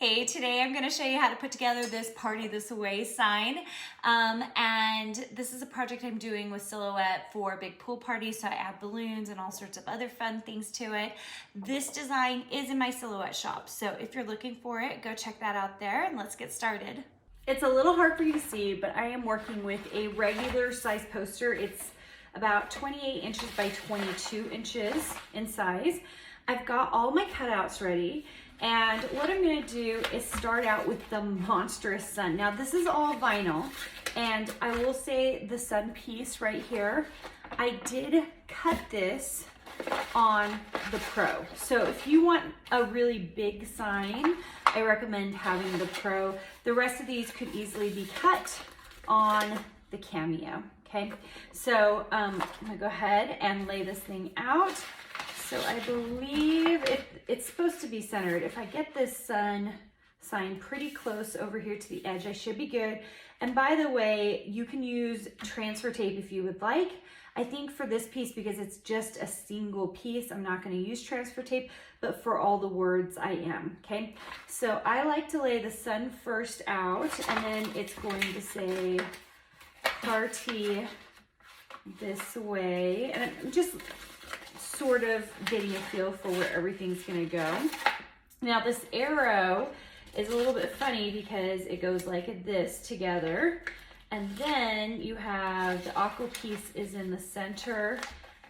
Hey, today I'm going to show you how to put together this Party This Away sign. And this is a project I'm doing with Silhouette for big pool parties, so I add balloons and all sorts of other fun things to it. This design is in my Silhouette shop, so if you're looking for it, go check that out there and let's get started. It's a little hard for you to see, but I am working with a regular size poster. It's about 28 inches by 22 inches in size. I've got all my cutouts ready. And what I'm gonna do is start out with the monstrous sun. Now this is all vinyl, and I will say the sun piece right here, I did cut this on the Pro. So if you want a really big sign, I recommend having the Pro. The rest of these could easily be cut on the Cameo, okay? So I'm gonna go ahead and lay this thing out. So I believe it's supposed to be centered. If I get this sun sign pretty close over here to the edge, I should be good. And by the way, you can use transfer tape if you would like. I think for this piece, because it's just a single piece, I'm not going to use transfer tape, but for all the words I am, okay? So I like to lay the sun first out, and then it's going to say Party This Way. And I'm just sort of getting a feel for where everything's gonna go. Now this arrow is a little bit funny because it goes like this together, and then you have the aqua piece is in the center,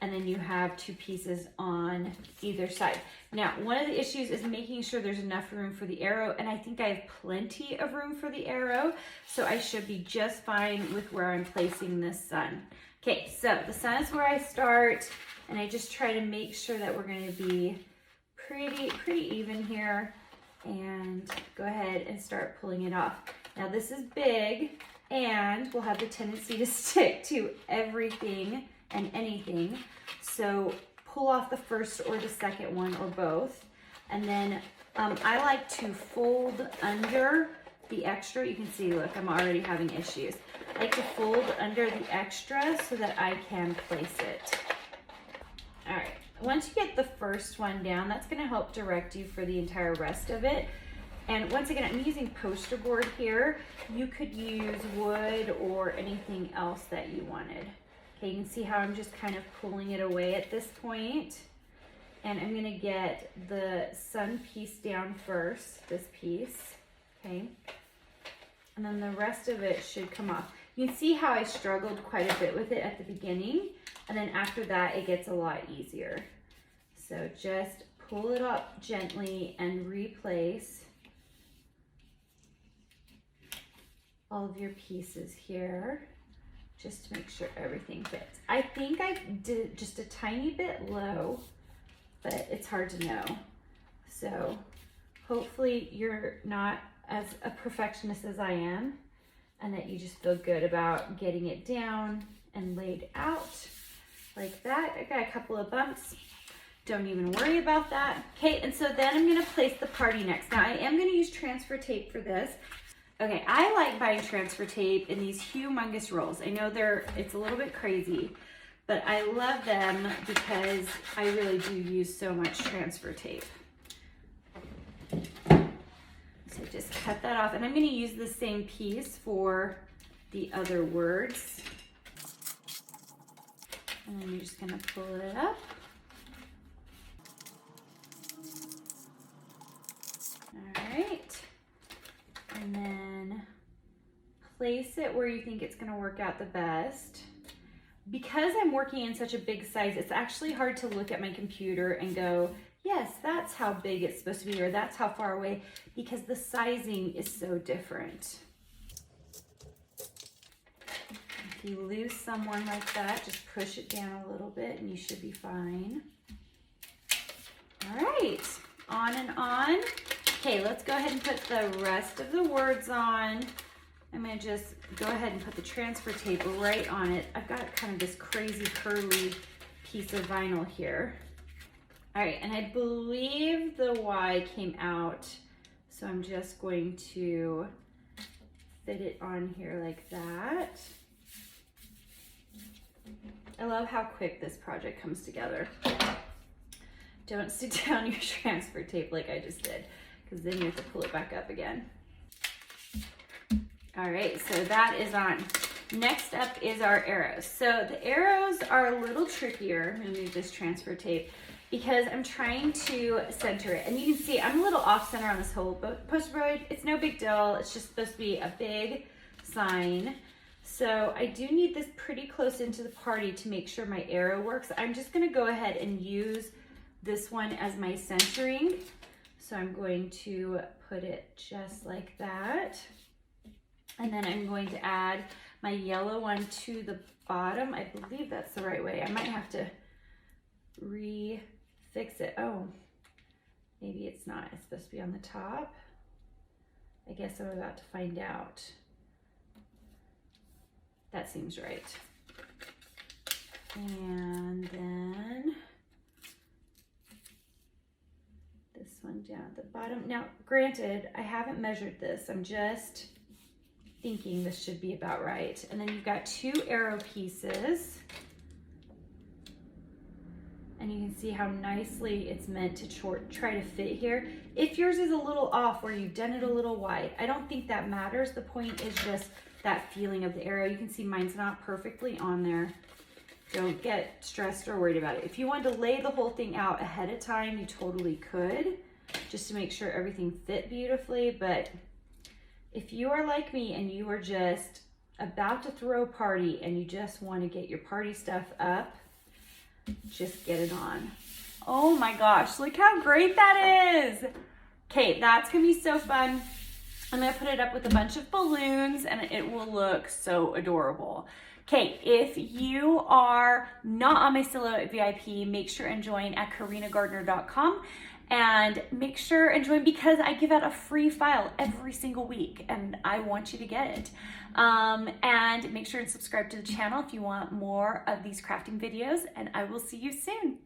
and then you have two pieces on either side. Now one of the issues is making sure there's enough room for the arrow, and I think I have plenty of room for the arrow, so I should be just fine with where I'm placing this sun. Okay, so the sun is where I start, and I just try to make sure that we're going to be pretty even here, and go ahead and start pulling it off. Now this is big and will have the tendency to stick to everything and anything, so pull off the first or the second one or both. And then I like to fold under the extra. You can see, look, I'm already having issues. I like to fold under the extra so that I can place it. All right, once you get the first one down, that's gonna help direct you for the entire rest of it. And once again, I'm using poster board here. You could use wood or anything else that you wanted. Okay, you can see how I'm just kind of pulling it away at this point. And I'm gonna get the sun piece down first, this piece, okay? And then the rest of it should come off. You can see how I struggled quite a bit with it at the beginning, and then after that, it gets a lot easier. So just pull it up gently and replace all of your pieces here, just to make sure everything fits. I think I did just a tiny bit low, but it's hard to know. So hopefully you're not as a perfectionist as I am, and that you just feel good about getting it down and laid out like that. I got a couple of bumps. Don't even worry about that. Okay, and so then I'm gonna place the party next. Now I am gonna use transfer tape for this. Okay, I like buying transfer tape in these humongous rolls. I know it's a little bit crazy, but I love them because I really do use so much transfer tape. So just cut that off, and I'm going to use the same piece for the other words. And then you're just going to pull it up. All right. And then place it where you think it's going to work out the best. Because I'm working in such a big size, it's actually hard to look at my computer and go, yes, that's how big it's supposed to be, or that's how far away, because the sizing is so different. If you lose someone like that, just push it down a little bit and you should be fine. All right, on and on. Okay, let's go ahead and put the rest of the words on. I'm gonna just go ahead and put the transfer tape right on it. I've got kind of this crazy curly piece of vinyl here. All right, and I believe the Y came out, so I'm just going to fit it on here like that. I love how quick this project comes together. Don't stick down your transfer tape like I just did. because then you have to pull it back up again. All right, so that is on. Next up is our arrows. So the arrows are a little trickier. I'm gonna move this transfer tape because I'm trying to center it. And you can see I'm a little off center on this whole poster. It's no big deal. It's just supposed to be a big sign. So I do need this pretty close into the party to make sure my arrow works. I'm just gonna go ahead and use this one as my centering. So I'm going to put it just like that. And then I'm going to add my yellow one to the bottom. I believe that's the right way. I might have to fix it. Oh, maybe it's not. It's supposed to be on the top. I guess I'm about to find out. That seems right. And then this one down at the bottom. Now, granted, I haven't measured this. I'm just thinking this should be about right. And then you've got 2 arrow pieces. And you can see how nicely it's meant to try to fit here. If yours is a little off where you've done it a little wide, I don't think that matters. The point is just that feeling of the arrow. You can see mine's not perfectly on there. Don't get stressed or worried about it. If you wanted to lay the whole thing out ahead of time, you totally could, just to make sure everything fit beautifully. But if you are like me and you are just about to throw a party and you just want to get your party stuff up, just get it on. Oh my gosh, look how great that is. Okay, that's gonna be so fun. I'm gonna put it up with a bunch of balloons and it will look so adorable. Okay, if you are not on my Silhouette VIP, make sure and join at karinagardner.com and make sure and join because I give out a free file every single week and I want you to get it. And make sure and subscribe to the channel if you want more of these crafting videos, and I will see you soon.